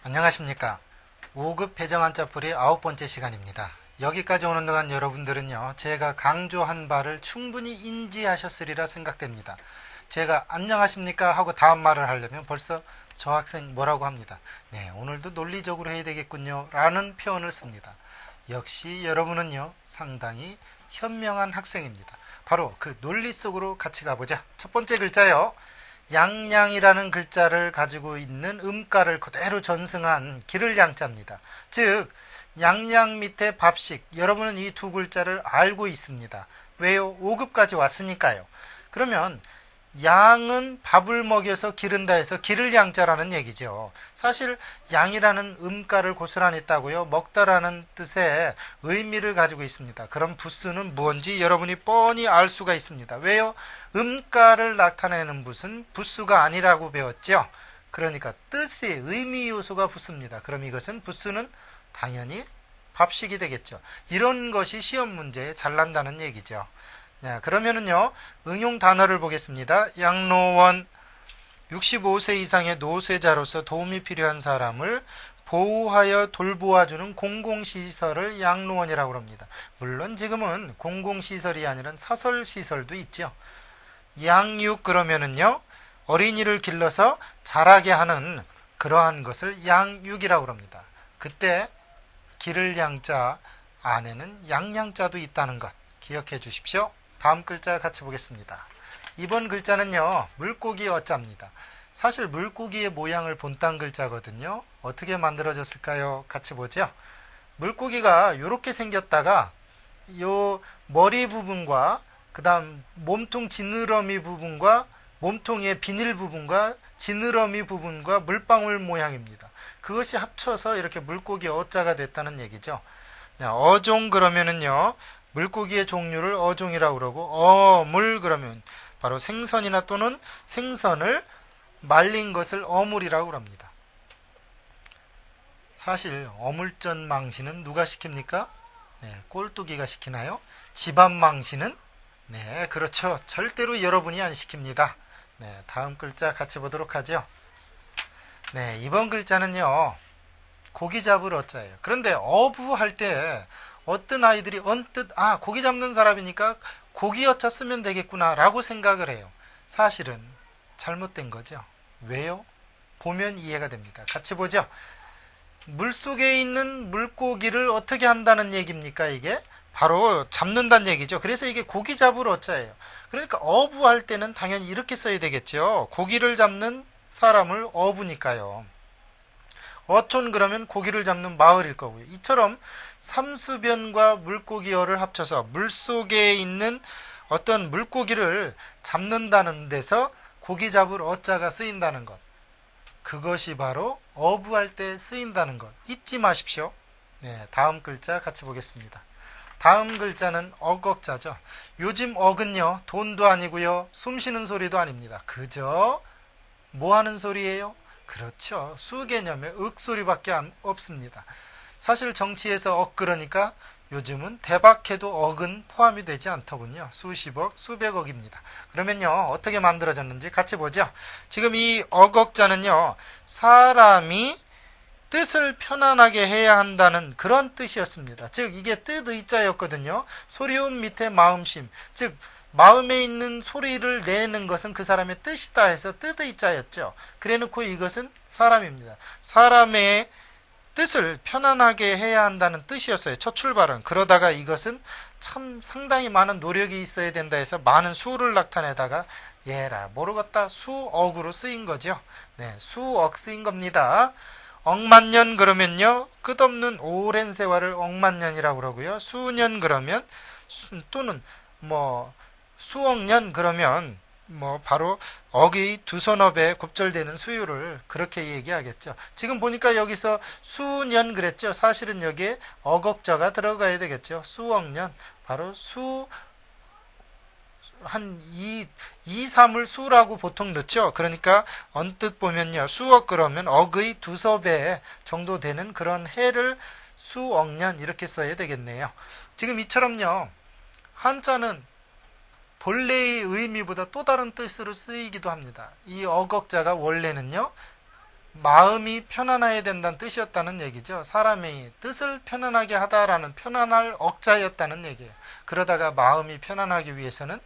안녕하십니까. 5급 배정한자풀이 9번째 시간입니다. 여기까지 오는 동안 여러분들은요, 제가 강조한 바를 충분히 인지하셨으리라 생각됩니다. 제가 안녕하십니까 하고 다음 말을 하려면 벌써 저 학생 뭐라고 합니다. 네, 오늘도 논리적으로 해야 되겠군요 라는 표현을 씁니다. 역시 여러분은요, 상당히 현명한 학생입니다. 바로 그 논리 속으로 같이 가보자. 첫 번째 글자요, 양양이라는 글자를 가지고 있는 음가를 그대로 전승한 기를 양자입니다. 즉 양양 밑에 밥식, 여러분은 이 두 글자를 알고 있습니다. 왜요? 5급까지 왔으니까요. 그러면 양은 밥을 먹여서 기른다 해서 기를 양자라는 얘기죠. 사실 양이라는 음가를 고스란히 따고요, 먹다라는 뜻의 의미를 가지고 있습니다. 그럼 부수는 무언지 여러분이 뻔히 알 수가 있습니다. 왜요? 음가를 나타내는 부수는 부수가 아니라고 배웠죠. 그러니까 뜻이 의미 요소가 부수입니다. 그럼 이것은 부수는 당연히 밥식이 되겠죠. 이런 것이 시험 문제에 잘 난다는 얘기죠. 자, 그러면은요, 응용 단어를 보겠습니다. 양로원, 65세 이상의 노쇠자로서 도움이 필요한 사람을 보호하여 돌보아주는 공공시설을 양로원이라고 합니다. 물론 지금은 공공시설이 아니라 사설시설도 있죠. 양육 그러면은요, 어린이를 길러서 자라게 하는 그러한 것을 양육이라고 합니다. 그때 기를 양자 안에는 양양자도 있다는 것 기억해 주십시오. 다음 글자 같이 보겠습니다. 이번 글자는요, 물고기 어자입니다. 사실 물고기의 모양을 본딴 글자거든요. 어떻게 만들어졌을까요? 같이 보죠. 물고기가 이렇게 생겼다가 요 머리 부분과 그 다음 몸통 지느러미 부분과 몸통의 비닐 부분과 지느러미 부분과 물방울 모양입니다. 그것이 합쳐서 이렇게 물고기 어자가 됐다는 얘기죠. 어종 그러면은요, 물고기의 종류를 어종이라고 그러고, 어물 그러면 바로 생선이나 또는 생선을 말린 것을 어물이라고 합니다. 사실 어물전 망신은 누가 시킵니까? 네, 꼴뚜기가 시키나요? 집안 망신은? 네, 그렇죠. 절대로 여러분이 안 시킵니다. 네, 다음 글자 같이 보도록 하죠. 네, 이번 글자는요, 고기 잡을 어자예요. 그런데 어부할 때 어떤 아이들이 언뜻 고기 잡는 사람이니까 고기 어자 쓰면 되겠구나 라고 생각을 해요. 사실은 잘못된 거죠. 왜요? 보면 이해가 됩니다. 같이 보죠. 물속에 있는 물고기를 어떻게 한다는 얘기입니까? 이게 바로 잡는다는 얘기죠. 그래서 이게 고기 잡을 어자예요. 그러니까 어부할 때는 당연히 이렇게 써야 되겠죠. 고기를 잡는 사람을 어부니까요. 어촌 그러면 고기를 잡는 마을일 거고요. 이처럼 삼수변과 물고기어를 합쳐서 물속에 있는 어떤 물고기를 잡는다는 데서 고기 잡을 어자가 쓰인다는 것. 그것이 바로 어부할 때 쓰인다는 것. 잊지 마십시오. 네, 다음 글자 같이 보겠습니다. 다음 글자는 억억자죠. 요즘 억은요, 돈도 아니고요, 숨쉬는 소리도 아닙니다. 그저 뭐 하는 소리예요? 그렇죠. 수 개념의 윽소리밖에 없습니다. 사실 정치에서 억 그러니까 요즘은 대박해도 억은 포함이 되지 않더군요. 수십억, 수백억입니다. 그러면요, 어떻게 만들어졌는지 같이 보죠. 지금 이 억억자는요, 사람이 뜻을 편안하게 해야 한다는 그런 뜻이었습니다. 즉 이게 뜻의자였거든요. 소리음 밑에 마음심, 즉 마음에 있는 소리를 내는 것은 그 사람의 뜻이다 해서 뜻의자였죠. 그래놓고 이것은 사람입니다. 사람의 뜻을 편안하게 해야 한다는 뜻이었어요. 첫 출발은. 그러다가 이것은 참 상당히 많은 노력이 있어야 된다 해서 많은 수를 나타내다가 얘라 모르겠다 수억으로 쓰인 거죠. 네, 수억 쓰인 겁니다. 억만년 그러면요, 끝없는 오랜 세월을 억만년이라고 그러고요. 수년 그러면 또는 수억년 그러면 바로 억이 두 손업에 곱절되는 수율을 그렇게 얘기하겠죠. 지금 보니까 여기서 수년 그랬죠. 사실은 여기에 억억자가 들어가야 되겠죠. 수억년, 바로 한 2, 3을 수라고 보통 넣죠. 그러니까 언뜻 보면요. 수억 그러면 억의 두서 배 정도 되는 그런 해를 수억년 이렇게 써야 되겠네요. 지금 이처럼요. 한자는 본래의 의미보다 또 다른 뜻으로 쓰이기도 합니다. 이 어걱자가 원래는요. 마음이 편안해야 된다는 뜻이었다는 얘기죠. 사람의 뜻을 편안하게 하다라는 편안할 억자였다는 얘기예요. 그러다가 마음이 편안하기 위해서는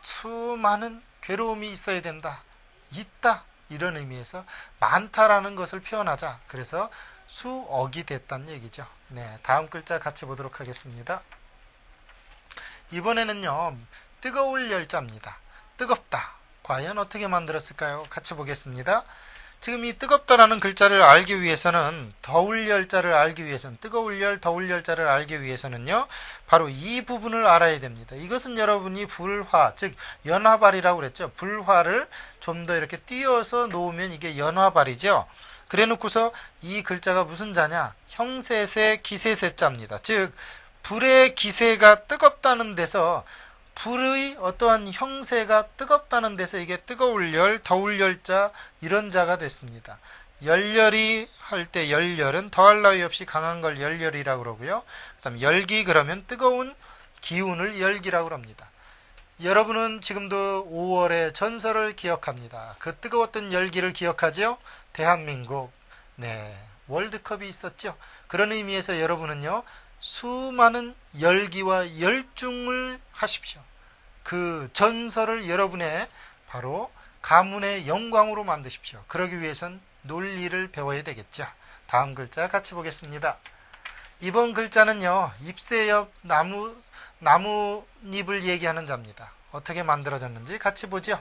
수많은 괴로움이 있어야 된다. 있다. 이런 의미에서 많다라는 것을 표현하자. 그래서 수억이 됐다는 얘기죠. 네, 다음 글자 같이 보도록 하겠습니다. 이번에는요. 뜨거울 열자입니다. 뜨겁다. 과연 어떻게 만들었을까요? 같이 보겠습니다. 지금 이 뜨겁다라는 글자를 알기 위해서는 더울 열자를 알기 위해서는 뜨거울 열, 더울 열자를 알기 위해서는요. 바로 이 부분을 알아야 됩니다. 이것은 여러분이 불화, 즉 연화발이라고 그랬죠. 불화를 좀 더 이렇게 띄어서 놓으면 이게 연화발이죠. 그래 놓고서 이 글자가 무슨 자냐? 형세세 기세세자입니다. 즉 불의 기세가 뜨겁다는 데서 불의 어떠한 형세가 뜨겁다는 데서 이게 뜨거울 열, 더울 열자 이런 자가 됐습니다. 열열이 할 때 열열은 더할 나위 없이 강한 걸 열열이라고 그러고요. 그 다음 열기 그러면 뜨거운 기운을 열기라고 합니다. 여러분은 지금도 5월의 전설을 기억합니다. 그 뜨거웠던 열기를 기억하죠? 대한민국 월드컵이 있었죠. 그런 의미에서 여러분은요. 수많은 열기와 열중을 하십시오. 그 전설을 여러분의 바로 가문의 영광으로 만드십시오. 그러기 위해선 논리를 배워야 되겠죠. 다음 글자 같이 보겠습니다. 이번 글자는요. 잎새 옆 나뭇잎을 얘기하는 자입니다. 어떻게 만들어졌는지 같이 보죠.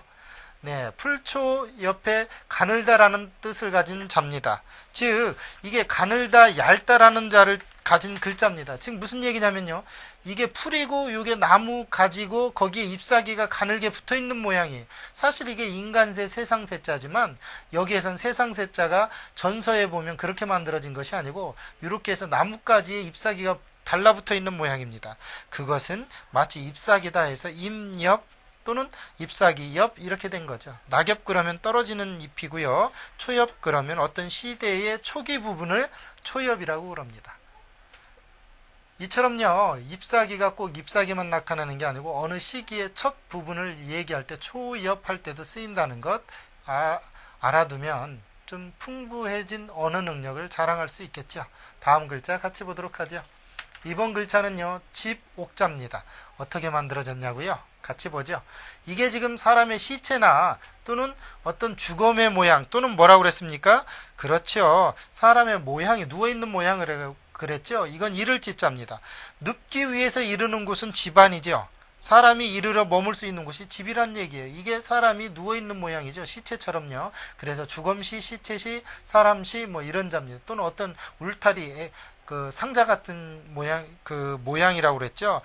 네, 풀초 옆에 가늘다라는 뜻을 가진 자입니다. 즉 이게 가늘다, 얇다라는 자를 가진 글자입니다. 즉 무슨 얘기냐면요. 이게 풀이고 이게 나무 가지고 거기에 잎사귀가 가늘게 붙어있는 모양이에요. 사실 이게 인간새, 세상새자지만 여기에선 세상새자가 전서에 보면 그렇게 만들어진 것이 아니고 이렇게 해서 나뭇가지에 잎사귀가 달라붙어 있는 모양입니다. 그것은 마치 잎사귀다 해서 잎옆 또는 잎사귀 옆 이렇게 된 거죠. 낙엽 그러면 떨어지는 잎이고요. 초엽 그러면 어떤 시대의 초기 부분을 초엽이라고 그럽니다. 이처럼요. 잎사귀가 꼭 잎사귀만 나타나는 게 아니고 어느 시기의 첫 부분을 얘기할 때 초엽할 때도 쓰인다는 것 알아두면 좀 풍부해진 언어 능력을 자랑할 수 있겠죠. 다음 글자 같이 보도록 하죠. 이번 글자는요. 집옥자입니다. 어떻게 만들어졌냐고요? 같이 보죠. 이게 지금 사람의 시체나 또는 어떤 주검의 모양 또는 뭐라고 그랬습니까? 그렇죠. 사람의 모양이 누워있는 모양을 그랬죠. 이건 이를 지자입니다. 눕기 위해서 이르는 곳은 집안이죠. 사람이 이르러 머물 수 있는 곳이 집이란 얘기예요. 이게 사람이 누워있는 모양이죠. 시체처럼요. 그래서 주검시, 시체시, 사람시 뭐 이런 자입니다. 또는 어떤 울타리 그 상자 같은 모양이라고 그랬죠.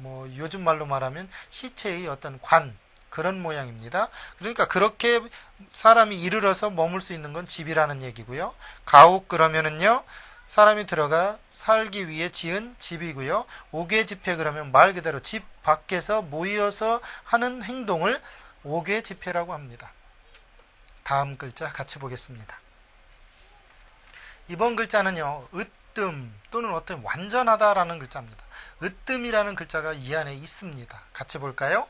뭐 요즘 말로 말하면 시체의 어떤 관 그런 모양입니다. 그러니까 그렇게 사람이 이르러서 머물 수 있는 건 집이라는 얘기고요. 가옥 그러면은요. 사람이 들어가 살기 위해 지은 집이고요. 옥외집회 그러면 말 그대로 집 밖에서 모여서 하는 행동을 옥외집회라고 합니다. 다음 글자 같이 보겠습니다. 이번 글자는요. 으뜸 또는 어떤 완전하다라는 글자입니다. 으뜸이라는 글자가 이 안에 있습니다. 같이 볼까요?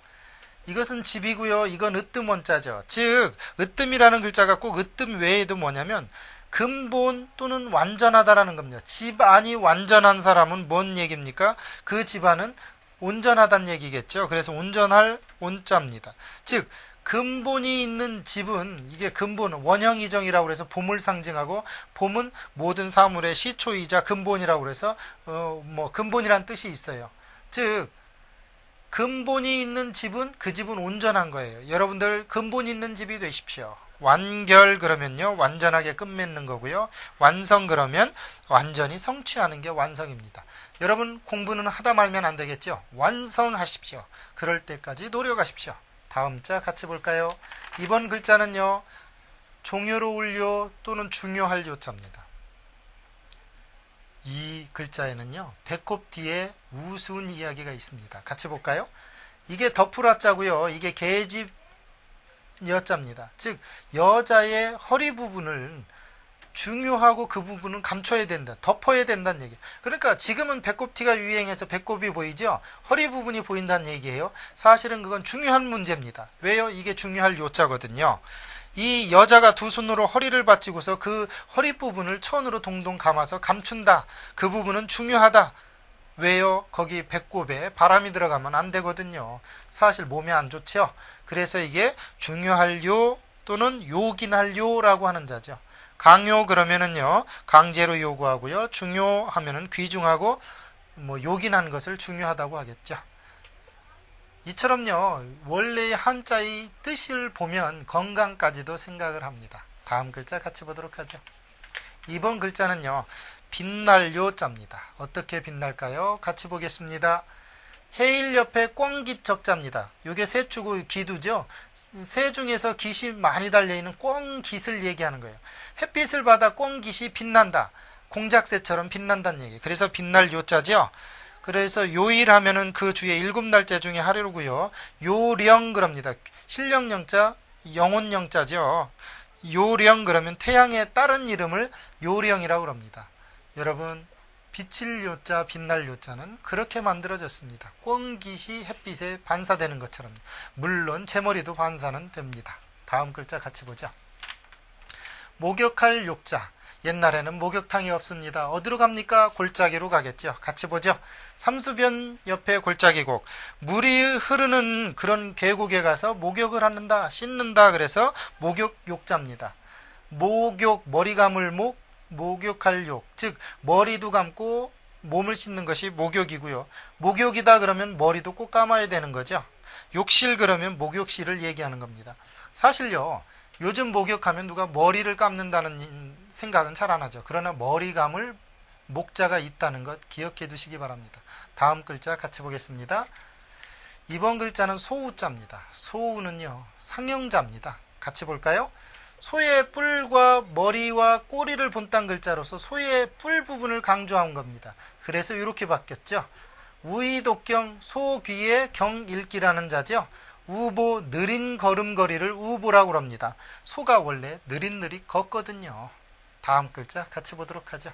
이것은 집이고요. 이건 으뜸 원자죠. 즉 으뜸이라는 글자가 꼭 으뜸 외에도 뭐냐면 근본 또는 완전하다라는 겁니다. 집안이 완전한 사람은 뭔 얘기입니까? 그 집안은 온전하다는 얘기겠죠. 그래서 온전할 온자입니다. 즉 근본이 있는 집은 이게 근본 원형이정이라고 해서 봄을 상징하고 봄은 모든 사물의 시초이자 근본이라고 해서 근본이란 뜻이 있어요. 즉 근본이 있는 집은 그 집은 온전한 거예요. 여러분들 근본 있는 집이 되십시오. 완결 그러면요 완전하게 끝맺는 거고요. 완성 그러면 완전히 성취하는 게 완성입니다. 여러분 공부는 하다 말면 안 되겠죠. 완성하십시오. 그럴 때까지 노력하십시오. 다음 자 같이 볼까요? 이번 글자는요. 종요로울 요 또는 중요할 요자입니다. 이 글자에는요. 배꼽 뒤에 우스운 이야기가 있습니다. 같이 볼까요? 이게 덮으라자고요. 이게 계집 여자입니다. 즉 여자의 허리 부분을 중요하고 그 부분은 감춰야 된다. 덮어야 된다는 얘기예요. 그러니까 지금은 배꼽티가 유행해서 배꼽이 보이죠? 허리 부분이 보인다는 얘기예요. 사실은 그건 중요한 문제입니다. 왜요? 이게 중요할 요자거든요. 이 여자가 두 손으로 허리를 받치고서 그 허리 부분을 천으로 동동 감아서 감춘다. 그 부분은 중요하다. 왜요? 거기 배꼽에 바람이 들어가면 안 되거든요. 사실 몸에 안 좋죠. 그래서 이게 중요할 요 또는 요긴할 요라고 하는 자죠. 강요 그러면은요 강제로 요구하고요. 중요하면은 귀중하고 요긴한 것을 중요하다고 하겠죠. 이처럼요 원래의 한자의 뜻을 보면 건강까지도 생각을 합니다. 다음 글자 같이 보도록 하죠. 이번 글자는요 빛날 요자입니다. 어떻게 빛날까요? 같이 보겠습니다. 해일 옆에 꿩깃 적자입니다. 이게 새추고 기두죠. 새 중에서 깃이 많이 달려있는 꿩깃을 얘기하는 거예요. 햇빛을 받아 꿩깃이 빛난다. 공작새처럼 빛난다는 얘기. 그래서 빛날 요자죠. 그래서 요일 하면은 그 주에 7날째 중에 하루고요. 요령 그럽니다. 신령령자, 영혼령자죠. 요령 그러면 태양의 다른 이름을 요령이라고 그럽니다. 여러분 빛을 요자, 빛날 요자는 그렇게 만들어졌습니다. 꿩깃이 햇빛에 반사되는 것처럼. 물론 제 머리도 반사는 됩니다. 다음 글자 같이 보죠. 목욕할 욕자. 옛날에는 목욕탕이 없습니다. 어디로 갑니까? 골짜기로 가겠죠. 같이 보죠. 삼수변 옆에 골짜기곡. 물이 흐르는 그런 계곡에 가서 목욕을 한다, 씻는다. 그래서 목욕 욕자입니다. 목욕, 머리 감을 목, 목욕할 욕, 즉 머리도 감고 몸을 씻는 것이 목욕이고요. 목욕이다 그러면 머리도 꼭 감아야 되는 거죠. 욕실 그러면 목욕실을 얘기하는 겁니다. 사실요 요즘 목욕하면 누가 머리를 감는다는 생각은 잘 안 하죠. 그러나 머리 감을 목자가 있다는 것 기억해 두시기 바랍니다. 다음 글자 같이 보겠습니다. 이번 글자는 소우자입니다. 소우는요 상형자입니다. 같이 볼까요? 소의 뿔과 머리와 꼬리를 본딴 글자로서 소의 뿔 부분을 강조한 겁니다. 그래서 이렇게 바뀌었죠. 우이독경 소귀의 경일기라는 자죠. 우보 느린 걸음걸이를 우보라고 합니다. 소가 원래 느릿느릿 걷거든요. 다음 글자 같이 보도록 하죠.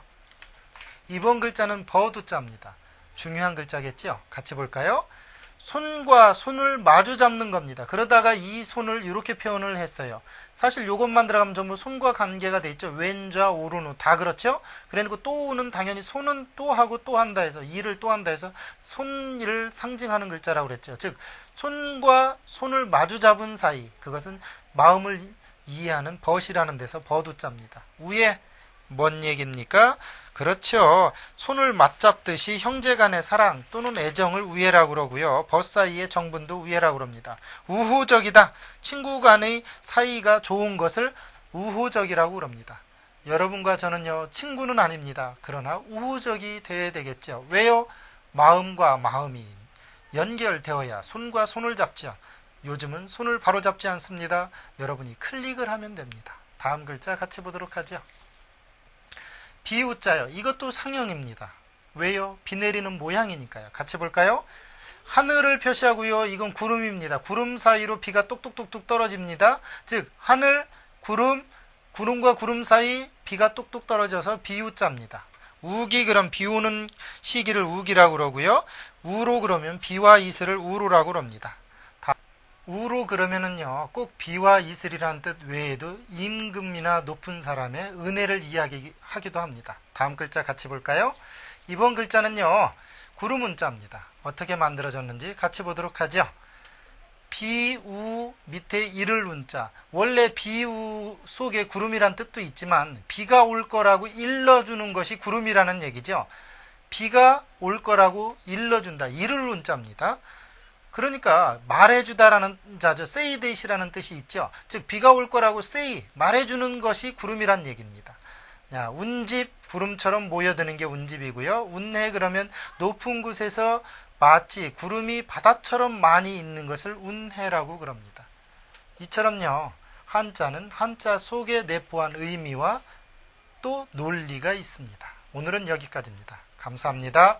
이번 글자는 버두자입니다. 중요한 글자겠죠. 같이 볼까요? 손과 손을 마주 잡는 겁니다. 그러다가 이 손을 이렇게 표현을 했어요. 사실 이것만 들어가면 전부 손과 관계가 돼 있죠. 왼좌 오른우 다 그렇죠. 그래놓고 또는 당연히 손은 또 하고 또 한다 해서 일을 또 한다 해서 손일을 상징하는 글자라고 그랬죠. 즉 손과 손을 마주 잡은 사이 그것은 마음을 이해하는 벗이라는 데서 버두자입니다. 위에 뭔 얘기입니까? 그렇죠. 손을 맞잡듯이 형제간의 사랑 또는 애정을 우애라고 그러고요. 벗 사이의 정분도 우애라고 그럽니다. 우호적이다. 친구 간의 사이가 좋은 것을 우호적이라고 그럽니다. 여러분과 저는요. 친구는 아닙니다. 그러나 우호적이 되어야 되겠죠. 왜요? 마음과 마음이 연결되어야 손과 손을 잡죠. 요즘은 손을 바로 잡지 않습니다. 여러분이 클릭을 하면 됩니다. 다음 글자 같이 보도록 하죠. 비우자요. 이것도 상형입니다. 왜요? 비 내리는 모양이니까요. 같이 볼까요? 하늘을 표시하고요. 이건 구름입니다. 구름 사이로 비가 똑똑똑똑 떨어집니다. 즉 하늘, 구름, 구름과 구름 사이 비가 똑똑 떨어져서 비우자입니다. 우기 그럼 비 오는 시기를 우기라고 그러고요. 우로 그러면 비와 이슬을 우로라고 그럽니다. 우로 그러면은요, 꼭 비와 이슬이라는 뜻 외에도 임금이나 높은 사람의 은혜를 이야기하기도 합니다. 다음 글자 같이 볼까요? 이번 글자는요, 구름문자입니다. 어떻게 만들어졌는지 같이 보도록 하죠. 비우 밑에 이를 운자. 원래 비우 속에 구름이란 뜻도 있지만 비가 올 거라고 일러주는 것이 구름이라는 얘기죠. 비가 올 거라고 일러준다. 이를 운자입니다. 그러니까 말해주다라는 자죠. say that이라는 뜻이 있죠. 즉 비가 올 거라고 say 말해주는 것이 구름이란 얘기입니다. 야, 운집 구름처럼 모여드는 게 운집이고요. 운해 그러면 높은 곳에서 마치 구름이 바다처럼 많이 있는 것을 운해라고 그럽니다. 이처럼요. 한자는 한자 속에 내포한 의미와 또 논리가 있습니다. 오늘은 여기까지입니다. 감사합니다.